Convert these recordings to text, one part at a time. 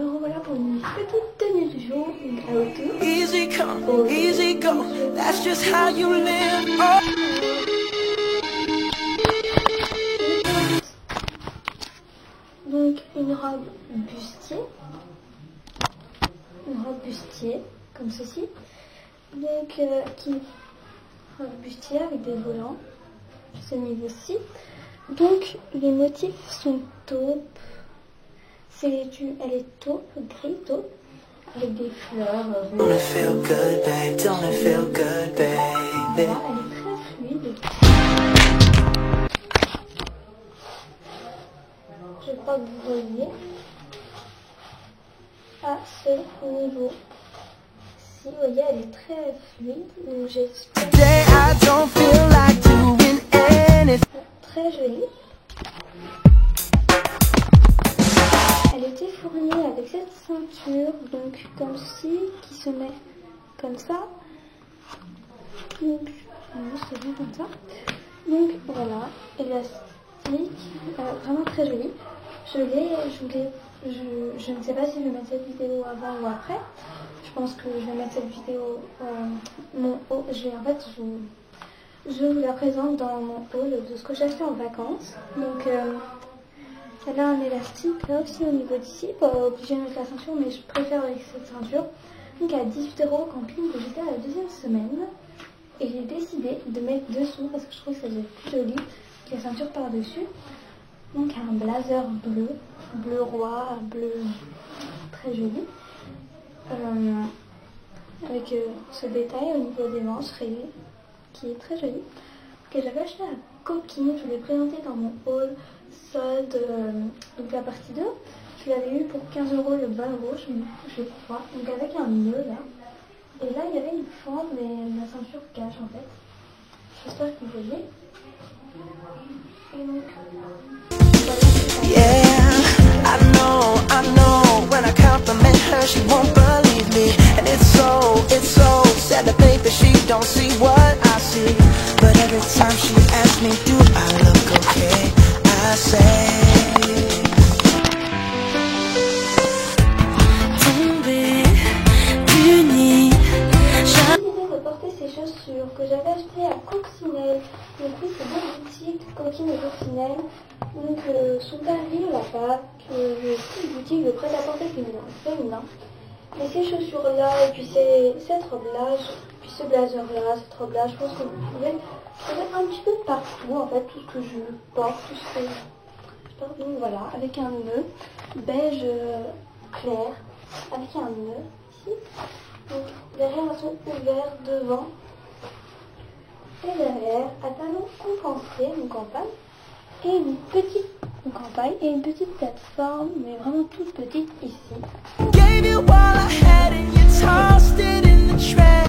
me revoilà pour une petite tenue du jour, une how-to. Easy come, easy go, that's just how you live. Oh. Donc une robe bustier, comme ceci. Donc robe bustier avec des volants, ce niveau-ci. Donc les motifs sont taupe. Elle est taupe, gris taupe, avec des fleurs. Don't it feel good, babe? Don't it feel good, baby? Elle est très fluide. Je crois que vous voyez à ce niveau. Si vous voyez, elle est très fluide. Donc j'espère. Today I don't feel like doing anything. Très jolie. Elle était fournie avec cette ceinture, donc comme ci, qui se met comme ça. Donc, c'est bien comme ça. Donc voilà, élastique, vraiment très jolie. Je ne sais pas si je vais mettre cette vidéo avant ou après. Je pense que je vais mettre cette vidéo, mon haul. Je vous la présente dans mon haul de ce que j'ai acheté en vacances. Donc elle a un élastique là aussi au niveau d'ici, pas obligé de mettre la ceinture, mais je préfère avec cette ceinture. Donc à 18 € au camping, que j'étais à la deuxième semaine. Et j'ai décidé de mettre dessous parce que je trouve que ça devient plus joli que la ceinture par-dessus. Donc un blazer bleu, bleu roi, bleu très joli. Avec ce détail au niveau des manches rayées, qui est très joli. Que j'avais acheté à Coquine, je l'ai présenté dans mon haul solde, donc la partie 2. Je l'avais eu pour 15 € le bas rouge, je crois, donc avec un nœud là. Et là il y avait une fente, mais ma ceinture cache en fait. J'espère que vous voyez. Et donc, Yeah, I know, when I compliment her she won't believe me. And it's so sad to think that she don't see what I see. But every time she asks me, do I look okay? I say tomber du nid. j'ai décidé de porter ces chaussures que j'avais achetées à Coccinelle. Donc oui, c'est deux boutiques, Coquine et Coccinelle. Donc sont à Lille là-bas, c'est une boutique de prêt-à-porter féminin. Mais ces chaussures-là, et puis cette robe-là, puis ce blazer-là, cette robe-là, je pense que vous pouvez trouver un petit peu partout, en fait, tout ce que je porte, tout ce que je porte. Donc voilà, avec un nœud beige clair, avec un nœud ici. Donc derrière, elles sont ouvertes devant. Et derrière, à talons compensés, donc en paille, et une petite et une petite plateforme, mais vraiment toute petite ici. Gave you all I had and you tossed it in the trash.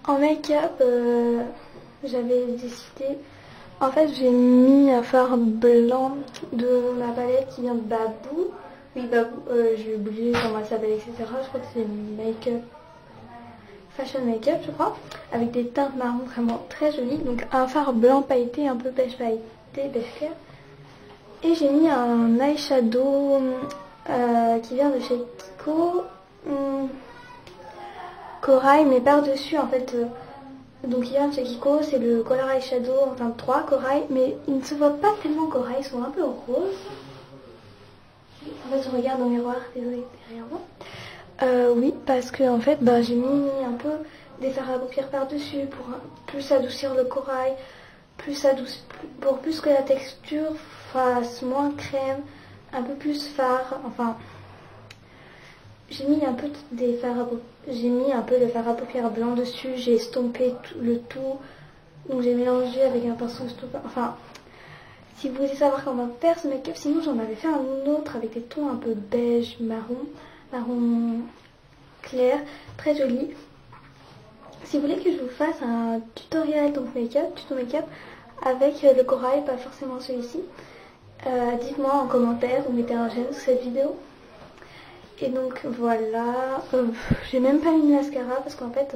En make-up, j'avais décidé. En fait, j'ai mis un fard blanc de ma palette qui vient de Babou. Oui, Babou, j'ai oublié comment elle s'appelle, etc. Je crois que c'est make-up. Fashion Make-up, je crois, avec des teintes marron vraiment très jolies. Donc un fard blanc pailleté, un peu beige pailleté, beige clair. Et j'ai mis un eyeshadow qui vient de chez Kiko, corail, mais par-dessus en fait. Donc il vient de chez Kiko, c'est le Color Eyeshadow 23 corail, mais il ne se voit pas tellement corail, ils sont un peu roses. En fait, je regarde au miroir, désolé, derrière moi. Oui, parce que en fait, j'ai mis un peu des fards à paupières par-dessus pour plus adoucir le corail, pour plus que la texture fasse moins crème, un peu plus fard. Enfin, j'ai mis un peu j'ai mis un peu le fard à paupières blanc dessus. J'ai estompé le tout, donc j'ai mélangé avec un pinceau estompant. Enfin, si vous voulez savoir comment faire ce make-up, sinon j'en avais fait un autre avec des tons un peu beige, marron clair, très joli. Si vous voulez que je vous fasse un tutoriel tuto make-up avec le corail, pas forcément celui-ci, dites-moi en commentaire ou mettez un j'aime sur cette vidéo. Et donc voilà, j'ai même pas mis de mascara parce qu'en fait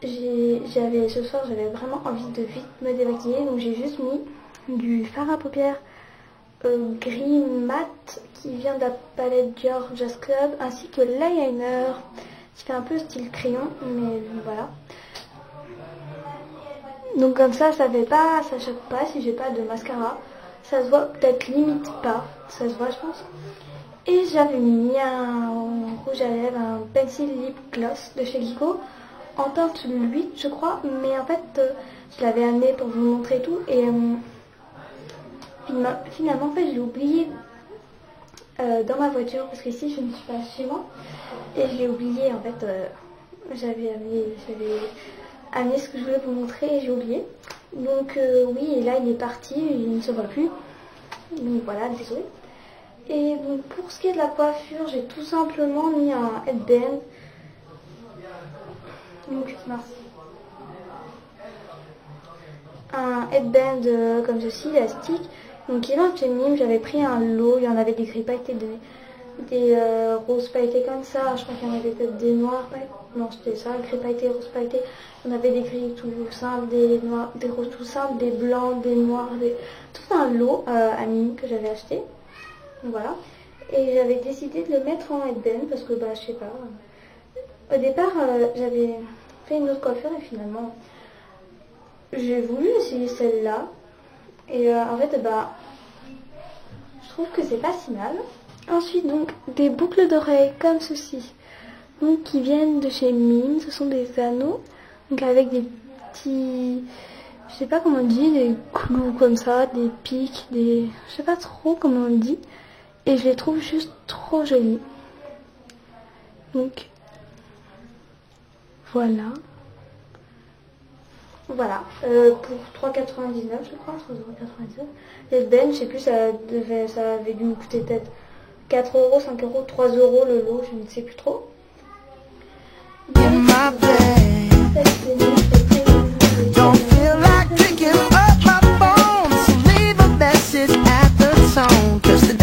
ce soir j'avais vraiment envie de vite me démaquiller, donc j'ai juste mis du fard à paupières gris mat qui vient de la palette Dior Just Club, ainsi que l'eyeliner qui fait un peu style crayon, mais voilà. Donc comme ça fait pas, ça choque pas si j'ai pas de mascara. Ça se voit peut-être limite pas, ça se voit je pense. Et j'avais mis un rouge à lèvres, un pencil lip gloss de chez Kiko, en teinte 8 je crois, mais en fait je l'avais amené pour vous montrer tout et finalement en fait je l'ai oublié dans ma voiture parce qu'ici je ne suis pas chez moi et je l'ai oublié en fait, j'avais amené ce que je voulais vous montrer et j'ai oublié. Donc oui, et là il est parti, il ne se voit plus, donc voilà, désolé. Et donc pour ce qui est de la coiffure, j'ai tout simplement mis un headband. Donc merci. Un headband comme ceci, élastique. Donc il est chez Nîmes, j'avais pris un lot, il y en avait des gris pailletés, des roses pailletés comme ça. Je crois qu'il y en avait peut-être des noirs pailletés. Non, c'était ça, gris pailletés, roses pailletés. Il y en avait des gris tout simples, des noirs, des roses tout simples, des blancs, des noirs, tout un lot à Nîmes que j'avais acheté. Voilà, et j'avais décidé de le mettre en headband parce que je sais pas, au départ j'avais fait une autre coiffure et finalement j'ai voulu essayer celle-là et en fait je trouve que c'est pas si mal. Ensuite donc des boucles d'oreilles comme ceci, donc qui viennent de chez Mime, ce sont des anneaux donc avec des petits, je sais pas comment on dit, des clous comme ça, des pics, je sais pas trop comment on dit. Et je les trouve juste trop jolies. Donc, voilà. Voilà. Pour 3,99 je crois, 3,99 €. L'headband, je sais plus, ça avait dû me coûter peut-être 4 €, 5 €, 3 € le lot, je ne sais plus trop. Don't feel like picking up my phone, so leave a message at the tone, 'cause